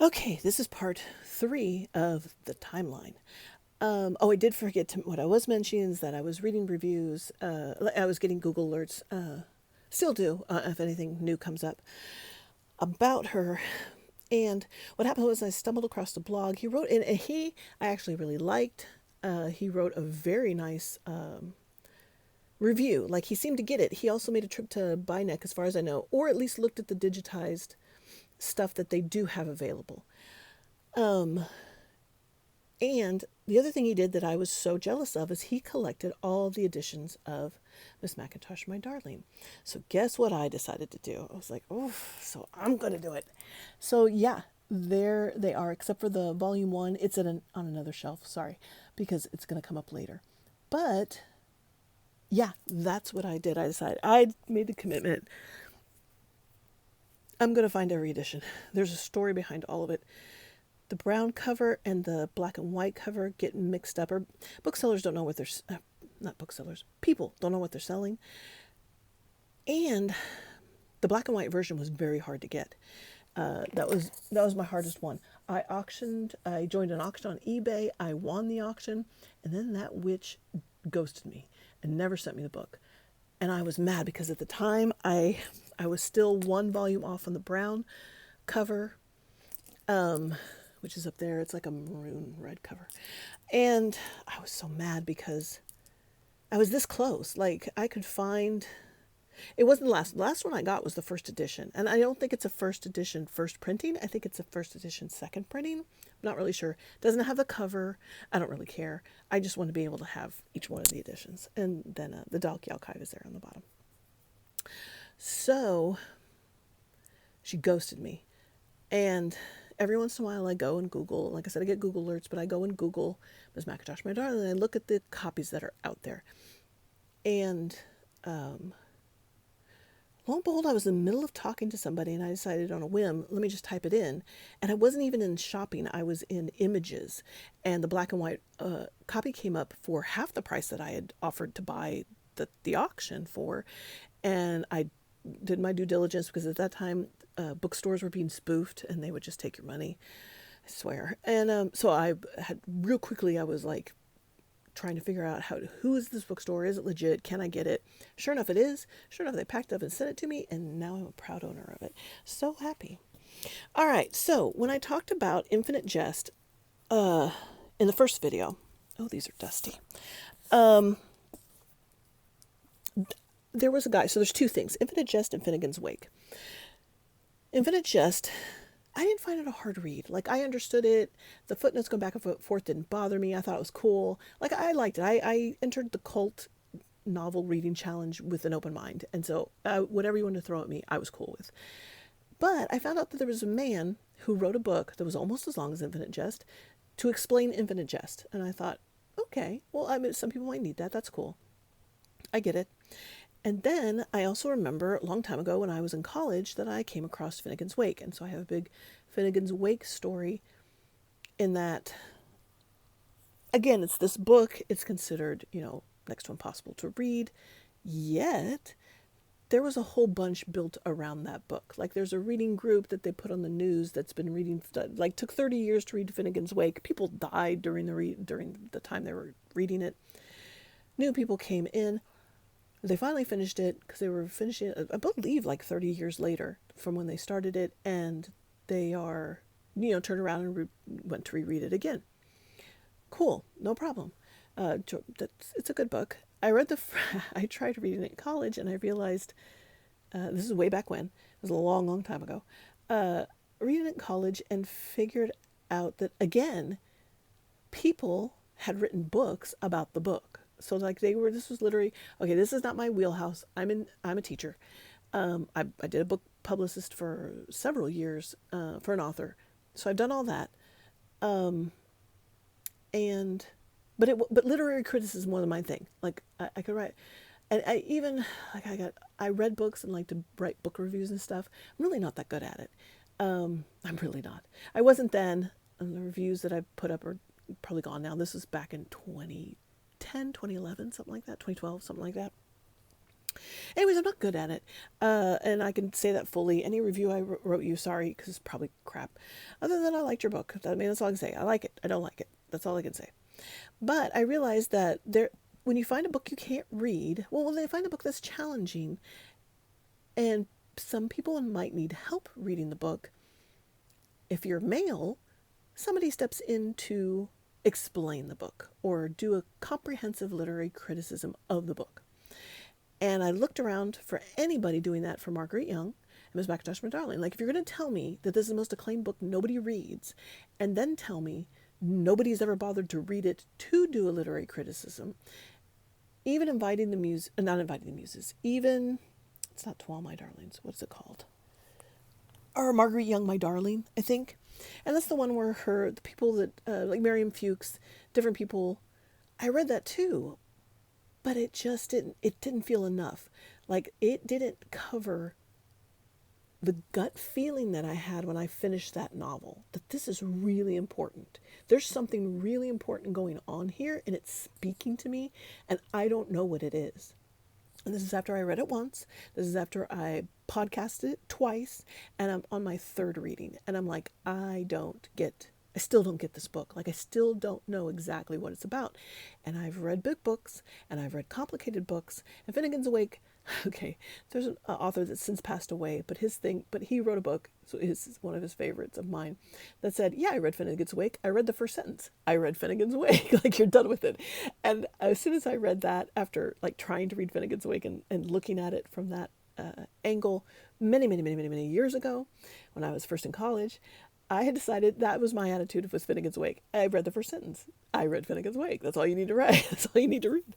Okay, this is part 3 of the timeline. I did forget what I was mentioning is that I was reading reviews. I was getting Google alerts. Still do if anything new comes up about her. And what happened was I stumbled across the blog. He wrote, and I actually really liked. He wrote a very nice review. Like he seemed to get it. He also made a trip to Bineck, as far as I know, or at least looked at the digitized stuff that they do have available. Um, And the other thing he did that I was so jealous of is he collected all the editions of Miss Macintosh, My Darling. So guess what I decided to do? I was like, oh, so I'm going to do it. So yeah, there they are, except for the volume one. It's on another shelf, sorry, because it's going to come up later. But yeah, that's what I did. I decided, I made the commitment. I'm going to find every edition. There's a story behind all of it. The brown cover and the black and white cover get mixed up, or booksellers don't know what they're not booksellers, people don't know what they're selling. And the black and white version was very hard to get. That was my hardest one. I joined an auction on eBay. I won the auction, and then that witch ghosted me and never sent me the book. And I was mad because at the time I was still one volume off on the brown cover, um, which is up there. It's like a maroon red cover. And I was so mad because I was this close. Like I could find it wasn't the last. The last one I got was the first edition. And I don't think it's a first edition first printing. I think it's a first edition second printing. I'm not really sure. It doesn't have the cover. I don't really care. I just want to be able to have each one of the editions. And then the Dalki Archive is there on the bottom. So she ghosted me. And every once in a while I go and Google, like I said, I get Google alerts, but I go and Google Ms. Macintosh, My Darling, and I look at the copies that are out there. And um, lo and behold, I was in the middle of talking to somebody and I decided on a whim, let me just type it in. And I wasn't even in shopping, I was in images. And the black and white copy came up for half the price that I had offered to buy the auction for. And I did my due diligence because at that time bookstores were being spoofed and they would just take your money. I swear. And so I had real quickly, I was like trying to figure out who is this bookstore? Is it legit? Can I get it? Sure enough, it is. Sure enough, they packed up and sent it to me, and now I'm a proud owner of it. So happy. All right. So when I talked about Infinite Jest uh, in the first video, oh, these are dusty. Um, there was a guy. So there's two things: Infinite Jest and Finnegan's Wake. Infinite Jest, I didn't find it a hard read. Like I understood it. The footnotes going back and forth didn't bother me. I thought it was cool. Like I liked it. I entered the cult novel reading challenge with an open mind, and so whatever you wanted to throw at me, I was cool with. But I found out that there was a man who wrote a book that was almost as long as Infinite Jest to explain Infinite Jest, and I thought, okay, well, I mean, some people might need that. That's cool. I get it. And then I also remember a long time ago when I was in college that I came across Finnegan's Wake. And so I have a big Finnegan's Wake story in that, again, it's this book. It's considered, next to impossible to read. Yet, there was a whole bunch built around that book. Like there's a reading group that they put on the news that's been reading, like took 30 years to read Finnegan's Wake. People died during the time they were reading it. New people came in. They finally finished it because they were finishing it, I believe, like 30 years later from when they started it, and they are, turned around and went to reread it again. Cool, no problem. It's a good book. I tried reading it in college, and I realized this is way back when. It was a long, long time ago. Reading it in college and figured out that again, people had written books about the book. So like this was literally, okay, this is not my wheelhouse. I'm a teacher. I did a book publicist for several years for an author. So I've done all that. Um, and, but literary criticism wasn't my thing. Like I could write, and I even, like I read books and like to write book reviews and stuff. I'm really not that good at it. I'm really not. I wasn't then, and the reviews that I put up are probably gone now. This was back in 2010, 2011, something like that, 2012, something like that. Anyways, I'm not good at it. And I can say that fully. Any review I wrote you, sorry, because it's probably crap. Other than I liked your book. I mean, that's all I can say. I like it. I don't like it. That's all I can say. But I realized that when you find a book you can't read, well, when they find a book that's challenging, and some people might need help reading the book, if you're male, somebody steps in to explain the book or do a comprehensive literary criticism of the book. And I looked around for anybody doing that for Margaret Young and Miss McIntosh, My Darling. Like, if you're going to tell me that this is the most acclaimed book nobody reads, and then tell me nobody's ever bothered to read it to do a literary criticism, even inviting the muse, not inviting the muses, even, it's not To All My Darlings, what's it called? Or Margaret Young, My Darling, I think. And that's the one where the people that, like Miriam Fuchs, different people, I read that too. But it didn't feel enough. Like, it didn't cover the gut feeling that I had when I finished that novel, that this is really important. There's something really important going on here, and it's speaking to me, and I don't know what it is. And this is after I read it once. This is after I podcasted it twice, and I'm on my third reading. And I'm like, I still don't get this book. Like, I still don't know exactly what it's about. And I've read big books, and I've read complicated books. And Finnegan's Wake, okay, there's an author that's since passed away, but he wrote a book, so it's one of his favorites of mine, that said, yeah, I read Finnegan's Wake. I read the first sentence. I read Finnegan's Wake. Like, you're done with it. And as soon as I read that, after like trying to read Finnegan's Wake and looking at it from that angle many years ago, when I was first in college, I had decided that was my attitude with Finnegan's Wake. I read the first sentence. I read Finnegan's Wake. That's all you need to read. That's all you need to read.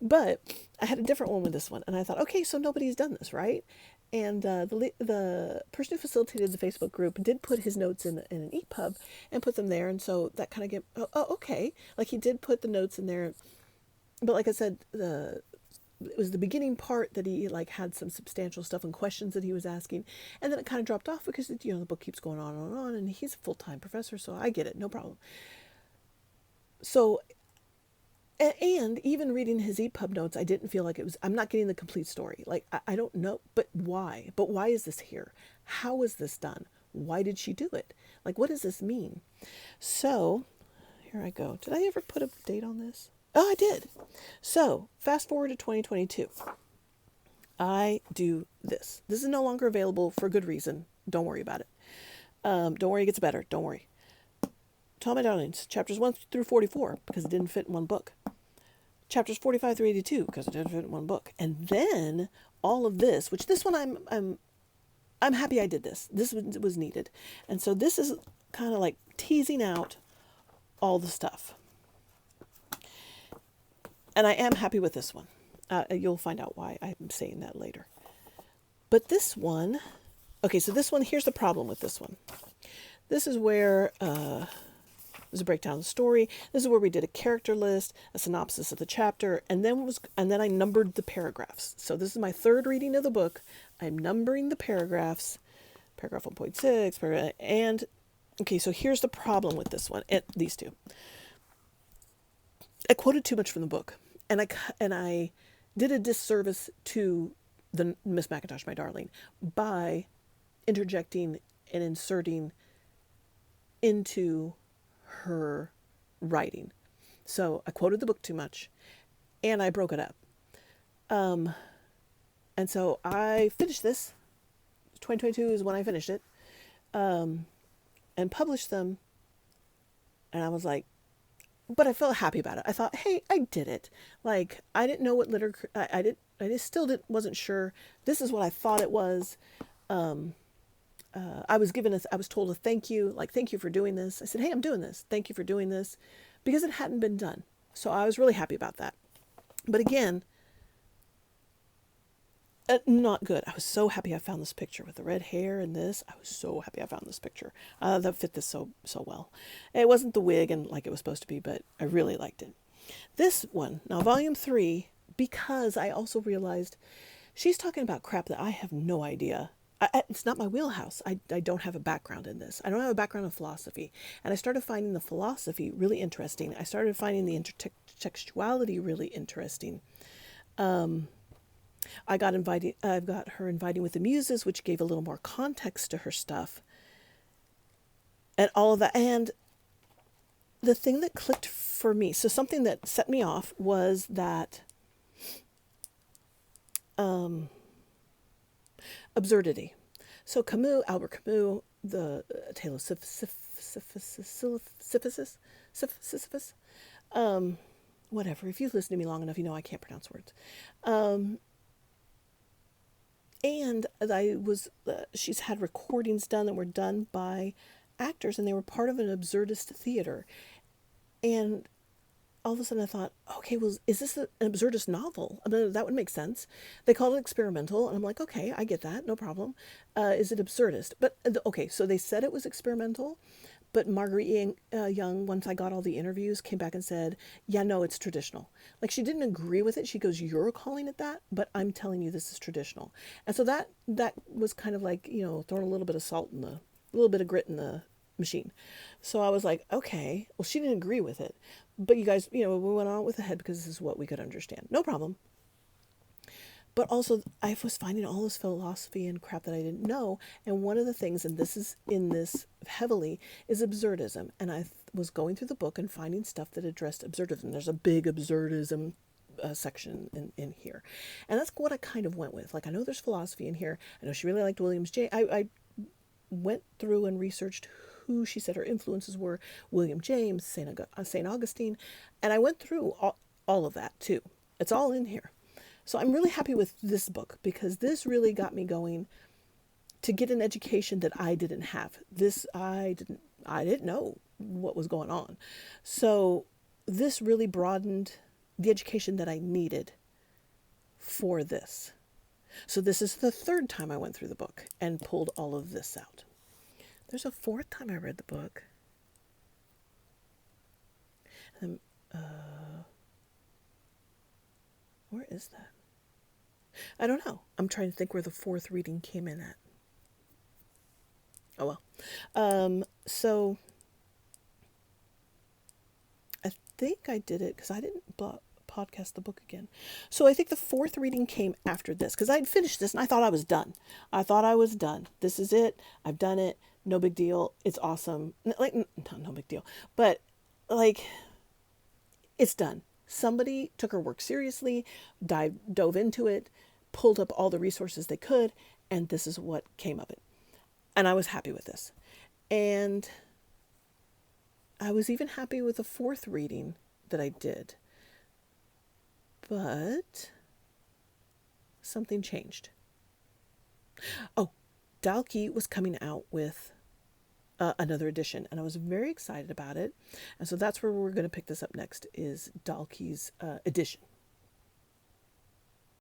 But I had a different one with this one. And I thought, okay, so nobody's done this, right? And the person who facilitated the Facebook group did put his notes in an EPUB and put them there. And so that kind of okay. Like, he did put the notes in there. But like I said, it was the beginning part that he like had some substantial stuff and questions that he was asking, and then it kind of dropped off because the book keeps going on, and he's a full-time professor, so I get it, no problem. So, and even reading his EPUB notes, I didn't feel like I'm not getting the complete story. Like, I don't know, but why is this here? How is this done? Why did she do it? Like, what does this mean? So here I go. Did I ever put a date on this? Oh, I did. So, fast forward to 2022. I do this. This is no longer available for good reason. Don't worry about it. Don't worry, it gets better. Don't worry. To All My Darlings, chapters 1 through 44, because it didn't fit in one book. Chapters 45 through 82, because it didn't fit in one book. And then all of this, which this one I'm happy I did this. This was needed. And so this is kind of like teasing out all the stuff. And I am happy with this one. You'll find out why I'm saying that later. But this one, okay, so this one, here's the problem with this one. This is where there's a breakdown of the story. This is where we did a character list, a synopsis of the chapter, and then I numbered the paragraphs. So this is my third reading of the book. I'm numbering the paragraphs, paragraph 1.6, and okay, so here's the problem with this one, and these two. I quoted too much from the book, and I did a disservice to the Miss McIntosh, My Darling, by interjecting and inserting into her writing. So I quoted the book too much, and I broke it up. And so I finished this. 2022 is when I finished it, and published them. And I was like, but I felt happy about it. I thought, hey, I did it. Like, I didn't know what literature, wasn't sure. This is what I thought it was. I was told a thank you, like, thank you for doing this. I said, hey, I'm doing this. Thank you for doing this, because it hadn't been done. So I was really happy about that. But again, not good. I was so happy I found this picture with the red hair and this. I was so happy I found this picture. That fit this so well. It wasn't the wig and like it was supposed to be, but I really liked it. This one, now volume 3, because I also realized she's talking about crap that I have no idea. It's not my wheelhouse. I don't have a background in this. I don't have a background in philosophy. And I started finding the philosophy really interesting. I started finding the intertextuality really interesting. I've got her Inviting with the Muses, which gave a little more context to her stuff and all of that. And the thing that clicked for me, so something that set me off was that absurdity. So Camus, Albert Camus, the tale of Sisyphus, whatever. If you've listened to me long enough, you know I can't pronounce words. And she's had recordings done that were done by actors, and they were part of an absurdist theater. And all of a sudden I thought, okay, well, is this an absurdist novel? I mean, that would make sense. They called it experimental, and I'm like, okay, I get that, no problem. Is it absurdist? But okay, so they said it was experimental, but Marguerite Young, once I got all the interviews, came back and said, yeah, no, it's traditional. Like, she didn't agree with it. She goes, you're calling it that, but I'm telling you this is traditional. And so that was kind of like, throwing a little bit of salt in a little bit of grit in the machine. So I was like, okay, well, she didn't agree with it. But you guys, we went on with the head because this is what we could understand. No problem. But also, I was finding all this philosophy and crap that I didn't know. And one of the things, and this is in this heavily, is absurdism. And I was going through the book and finding stuff that addressed absurdism. There's a big absurdism section in here. And that's what I kind of went with. Like, I know there's philosophy in here. I know she really liked William James. I went through and researched who she said her influences were. William James, St. Augustine. And I went through all of that, too. It's all in here. So I'm really happy with this book because this really got me going to get an education that I didn't have. I didn't know what was going on. So this really broadened the education that I needed for this. So this is the third time I went through the book and pulled all of this out. There's a fourth time I read the book. Where is that? I don't know. I'm trying to think where the fourth reading came in at. Oh well. So I think I did it because I didn't podcast the book again. So I think the fourth reading came after this because I'd finished this and I thought I was done. This is it. I've done it. No big deal. It's awesome. Like, no big deal. But like, it's done. Somebody took her work seriously, dove into it, pulled up all the resources they could, and this is what came of it. And I was happy with this. And I was even happy with the fourth reading that I did. But something changed. Oh, Dalkey was coming out with another edition, and I was very excited about it. And so that's where we're going to pick this up next, is Dalkey's edition.